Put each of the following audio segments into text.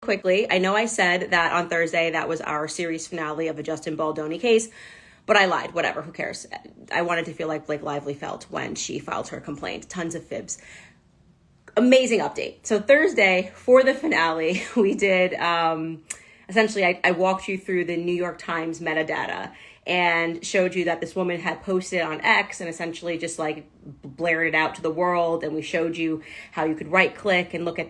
quickly. I know I said that on Thursday that was our series finale of the Justin Baldoni case, but I lied. Whatever, who cares? I wanted to feel like Blake Lively felt when she filed her complaint. Tons of fibs. Amazing update. So Thursday, for the finale, we did, essentially, I walked you through the New York Times metadata and showed you that this woman had posted on X and essentially just like blared it out to the world. And we showed you how you could right click and look at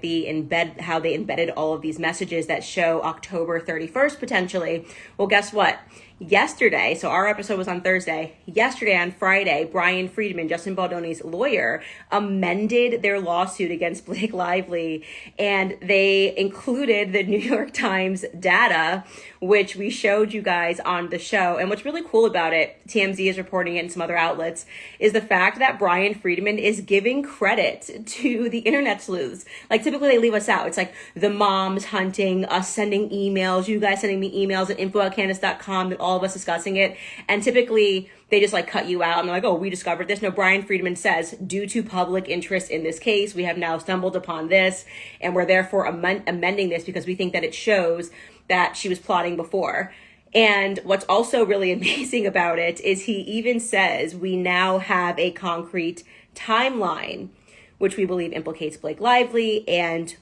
how they embedded all of these messages that show October 31st potentially. Well, guess what? Yesterday, so our episode was on Thursday. Yesterday on Friday, Brian Friedman, Justin Baldoni's lawyer, amended their lawsuit against Blake Lively, and they included the New York Times data, which we showed you guys on the show. And what's really cool about it, TMZ is reporting it and some other outlets, is the fact that Brian Friedman is giving credit to the internet sleuths. Like typically they leave us out. It's like the moms hunting, us sending emails, you guys sending me emails at info@candace.com, that all of us discussing it. And typically they just like cut you out and they're like, oh, we discovered this. No, Brian Friedman says, due to public interest in this case, we have now stumbled upon this and we're therefore amending this because we think that it shows that she was plotting before. And what's also really amazing about it is he even says we now have a concrete timeline, which we believe implicates Blake Lively. And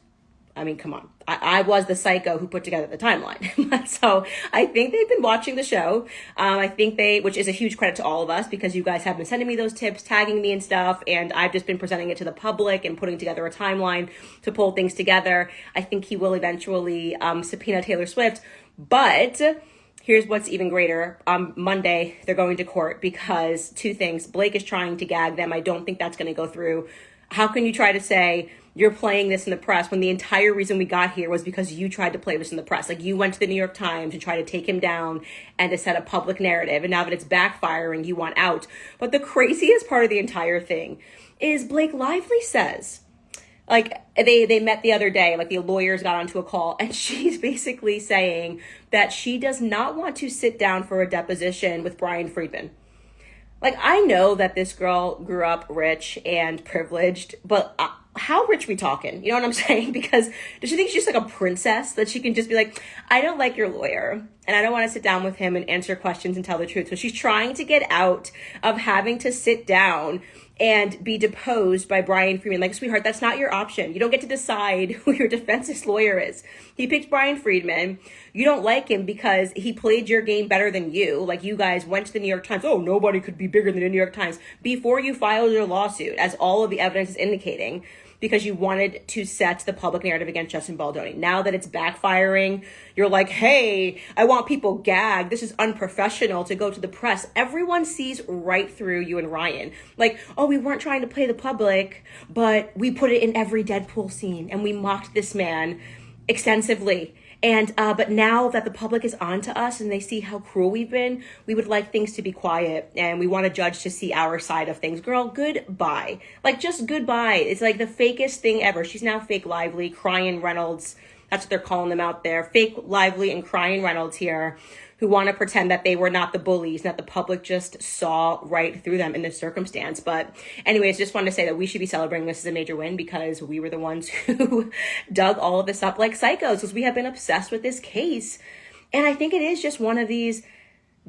I mean, come on. I was the psycho who put together the timeline. So I think they've been watching the show. I think which is a huge credit to all of us because you guys have been sending me those tips, tagging me and stuff. And I've just been presenting it to the public and putting together a timeline to pull things together. I think he will eventually subpoena Taylor Swift. But here's what's even greater. On Monday, they're going to court because two things. Blake is trying to gag them. I don't think that's going to go through. How can you try to say you're playing this in the press when the entire reason we got here was because you tried to play this in the press? Like you went to the New York Times to try to take him down and to set a public narrative. And now that it's backfiring, you want out. But the craziest part of the entire thing is Blake Lively says, like they met the other day, like the lawyers got onto a call and she's basically saying that she does not want to sit down for a deposition with Brian Friedman. Like, I know that this girl grew up rich and privileged, but how rich we talking? You know what I'm saying? Because does she think she's like a princess that she can just be like, I don't like your lawyer and I don't want to sit down with him and answer questions and tell the truth. So she's trying to get out of having to sit down and be deposed by Brian Friedman. Like, sweetheart, that's not your option. You don't get to decide who your defense's lawyer is. He picked Brian Friedman. You don't like him because he played your game better than you. Like, you guys went to the New York Times. Oh, nobody could be bigger than the New York Times before you filed your lawsuit, as all of the evidence is indicating, because you wanted to set the public narrative against Justin Baldoni. Now that it's backfiring, you're like, hey, I want people gagged. This is unprofessional to go to the press. Everyone sees right through you and Ryan. Like, oh, we weren't trying to play the public, but we put it in every Deadpool scene and we mocked this man extensively. And but now that the public is onto us and they see how cruel we've been, we would like things to be quiet and we want a judge to see our side of things. Girl, goodbye. Like, just goodbye. It's like the fakest thing ever. She's now Fake Lively, Crying Reynolds. That's what they're calling them out there. Fake Lively and Crying Reynolds here, who want to pretend that they were not the bullies, and that the public just saw right through them in this circumstance. But anyways, just wanted to say that we should be celebrating this as a major win because we were the ones who dug all of this up like psychos, because we have been obsessed with this case. And I think it is just one of these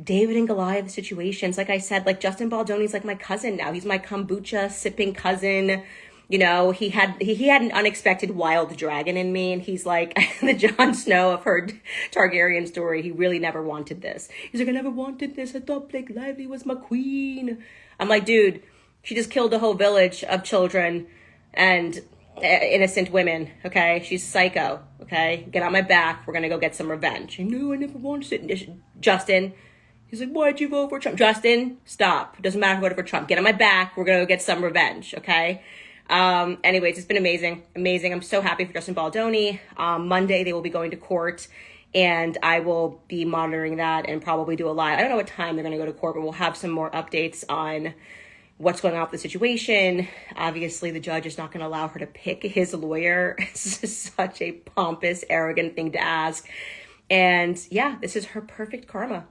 David and Goliath situations. Like I said, like Justin Baldoni's like my cousin now. He's my kombucha sipping cousin. You know, he had an unexpected wild dragon in me, and he's like the Jon Snow of her Targaryen story. He really never wanted this. He's like, I never wanted this. I thought Blake Lively was my queen. I'm like, dude, she just killed a whole village of children and innocent women. Okay, she's psycho. Okay, get on my back. We're gonna go get some revenge. No, I never wanted it. Justin. He's like, why'd you vote for Trump? Justin, stop. It doesn't matter who voted for Trump. Get on my back. We're gonna go get some revenge. Okay. Anyways, it's been amazing. I'm so happy for Justin Baldoni. Monday, they will be going to court and I will be monitoring that and probably do a live. I don't know what time they're going to go to court, but we'll have some more updates on what's going on with the situation. Obviously, the judge is not going to allow her to pick his lawyer. This is such a pompous, arrogant thing to ask. And yeah, this is her perfect karma.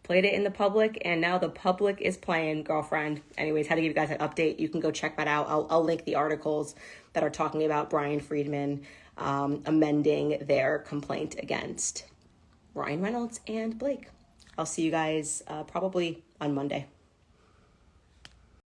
Played it in the public, and now the public is playing, girlfriend. Anyways, had to give you guys an update. You can go check that out. I'll link the articles that are talking about Brian Friedman amending their complaint against Ryan Reynolds and Blake. I'll see you guys probably on Monday.